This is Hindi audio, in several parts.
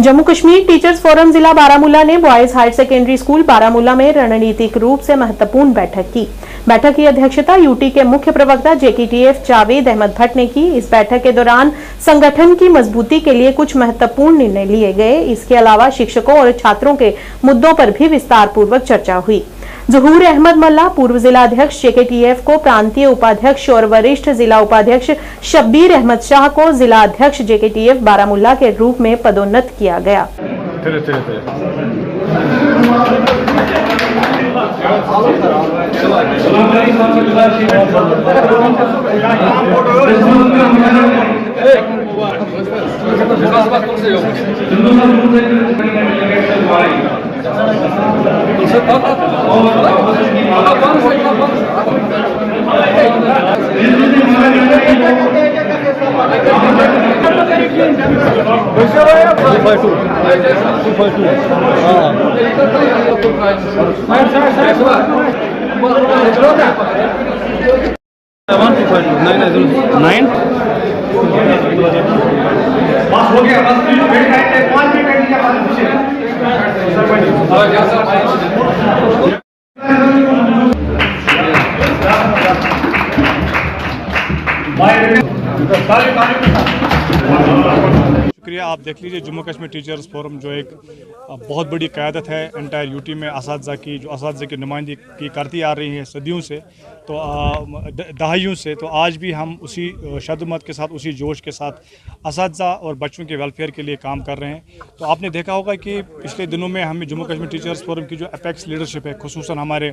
जम्मू कश्मीर टीचर्स फोरम जिला बारामूला ने boys higher secondary school Baramulla में रणनीतिक रूप से महत्वपूर्ण बैठक की। बैठक की अध्यक्षता यूटी के मुख्य प्रवक्ता जेकेटीएफ जावेद अहमद भट्ट ने की। इस बैठक के दौरान संगठन की मजबूती के लिए कुछ महत्वपूर्ण निर्णय लिए गए। इसके अलावा शिक्षकों और छात्रों के मुद्दों पर भी विस्तार पूर्वक चर्चा हुई। जहूर अहमद मल्ला पूर्व जिला अध्यक्ष जेकेटीएफ को प्रांतीय उपाध्यक्ष और वरिष्ठ जिला उपाध्यक्ष शब्बीर अहमद शाह को जिला अध्यक्ष जेकेटीएफ बारामूला के रूप में पदोन्नत किया गया। शुक्रिया। आप देख लीजिए जम्मू कश्मीर टीचर्स फोरम जो एक बहुत बड़ी क़यादत है एंटायर यूटी में असातिज़ा की, जो असातिज़ा की नुमाइंदगी करती आ रही है सदियों से, तो दहाइयों से। तो आज भी हम उसी शद्दमत के साथ, उसी जोश के साथ असातिज़ा और बच्चों के वेलफेयर के लिए काम कर रहे हैं। तो आपने देखा होगा कि पिछले दिनों में हमें जम्मू कश्मीर टीचर्स फोरम की जो अपेक्स लीडरशिप है, खुसूसन हमारे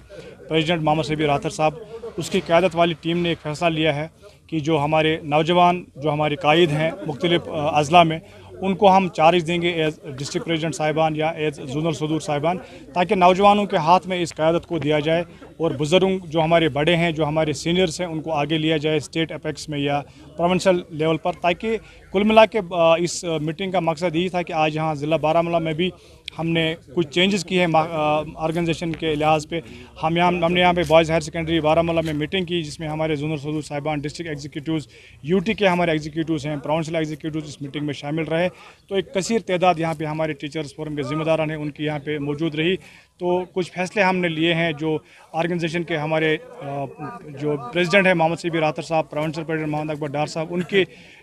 प्रेसिडेंट मोहम्मद शब्बीर राथर साहब, उसकी क़यादत वाली टीम ने एक फ़ैसला लिया है कि जो हमारे नौजवान, जो हमारे कायद हैं मुख्तलिफ अज़ला में, उनको हम चार्ज देंगे एज डिस्ट्रिक्ट प्रेसिडेंट साहिबान या एज जोनल सदूर साहिबान, ताकि नौजवानों के हाथ में इस क़यादत को दिया जाए और बुज़ुर्ग जो हमारे बड़े हैं, जो हमारे सीनियर्स हैं, उनको आगे लिया जाए स्टेट अपेक्स में या प्रोविंशियल लेवल पर। ताकि कुल मिला के इस मीटिंग का मकसद यही था कि आज यहाँ ज़िला बारामूला में भी हमने कुछ चेंजेस की है ऑर्गेनाइजेशन के लिहाज पे। हमने यहाँ पे बॉयज़ हायर सेकेंडरी बारामूला में मीटिंग की, जिसमें हमारे जोनल सदूर साहिबान, डिस्ट्रिक्ट एग्जीक्यूटिव्स, यूटी के हमारे एग्जीक्यूटिव्स हैं, प्रोविंशियल एग्जीक्यूटिव्स इस मीटिंग में शामिल रहे। तो एक कसीर तादाद यहाँ पे हमारे टीचर्स फोरम के ज़िम्मेदारान हैं, उनकी यहाँ पे मौजूद रही। तो कुछ फ़ैसले हमने लिए हैं जो ऑर्गेनाइजेशन के हमारे जो प्रेसिडेंट है मोहम्मद शब्बीर राथर साहब, प्रोविंशियल प्रेसिडेंट मोहम्मद अकबर डार साहब, उनके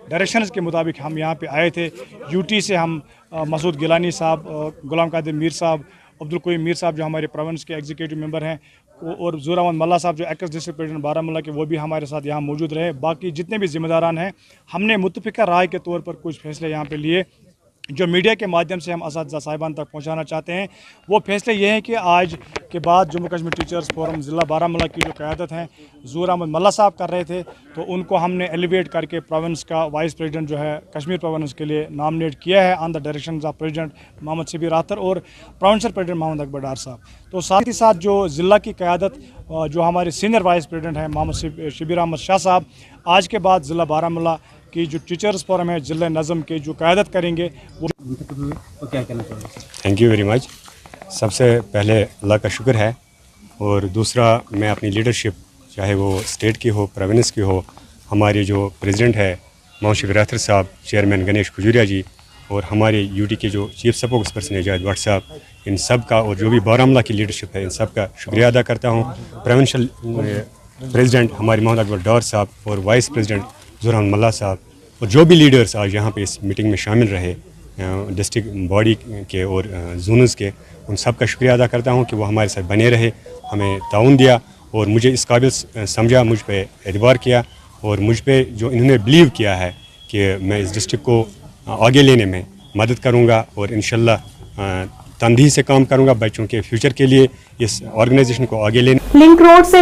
डायरेक्शंस के मुताबिक हम यहाँ पे आए थे। यूटी से हम मसूद गिलानी साहब, गुलाम कादिर मीर साहब, अब्दुल कोई मीर साहब जो हमारे प्रोविंस के एग्जीक्यूटिव मेंबर हैं, और जहूर अहमद मल्ला साहब जो एक्स डिस्ट्रिक्ट प्रेसिडेंट बारामूला के, वो भी हमारे साथ यहाँ मौजूद रहे। बाकी जितने भी ज़िम्मेदारान हैं, हमने मुत्तफ़िक़ा राय के तौर पर कुछ फ़ैसले यहाँ पे लिए जो मीडिया के माध्यम से हम असातिज़ा साहिबान तक पहुँचाना चाहते हैं। वो फैसले ये हैं कि आज के बाद जम्मू कश्मीर टीचर्स फोरम ज़िला बारामूला की जो क़यादत हैं जहूर अहमद मल्ला साहब कर रहे थे, तो उनको हमने एलिवेट करके प्रोविंस का वाइस प्रेसिडेंट जो है कश्मीर प्रोविंस के लिए नॉमिनेट किया है on the direction of president Mohammad Shabir Rather और प्रोविंशियल प्रेसिडेंट मोहम्मद अकबर डार साहब। तो साथ ही साथ जो ज़िला की क़यादत जो हमारे सीनियर वाइस प्रेसिडेंट हैं मोहम्मद शब्बीर अहमद शाह साहब, आज के बाद ज़िला बारामूला की जो टीचर्स फोरम है ज़िला नज़म के जो क़यादत करेंगे वो क्या कहना चाहिए। Thank you very much. सबसे पहले अल्लाह का शुक्र है, और दूसरा मैं अपनी लीडरशिप, चाहे वो स्टेट की हो, प्रोविंस की हो, हमारे जो प्रेसिडेंट है मोहम्मद शब्बीर राथर साहब, चेयरमैन गणेश खजूरिया जी, और हमारे यूटी के जो चीफ स्पोक्स पर्सन है जावेद भट्ट साहब, इन सब का, और जो भी बारामूला की लीडरशिप है, इन सब का शुक्रिया अदा करता हूँ। प्रोविंशियल प्रेसिडेंट हमारे मोहम्मद अकबर डार साहब और वाइस प्रेसिडेंट जहूर अहमद मल्ला साहब, और जो भी लीडर्स आज यहाँ पे इस मीटिंग में शामिल रहे डिस्ट्रिक्ट बॉडी के और जोनस के, उन सब का शुक्रिया अदा करता हूँ कि वो हमारे साथ बने रहे, हमें ताउन दिया और मुझे इस काबिल समझा, मुझ पे एतबार किया, और मुझ पे जो इन्होंने बिलीव किया है कि मैं इस डिस्ट्रिक्ट को आगे लेने में मदद करूँगा, और इंशाल्लाह तमदीद से काम करूँगा बच्चों के फ्यूचर के लिए, इस ऑर्गेनाइजेशन को आगे लेने। लिंक रोड से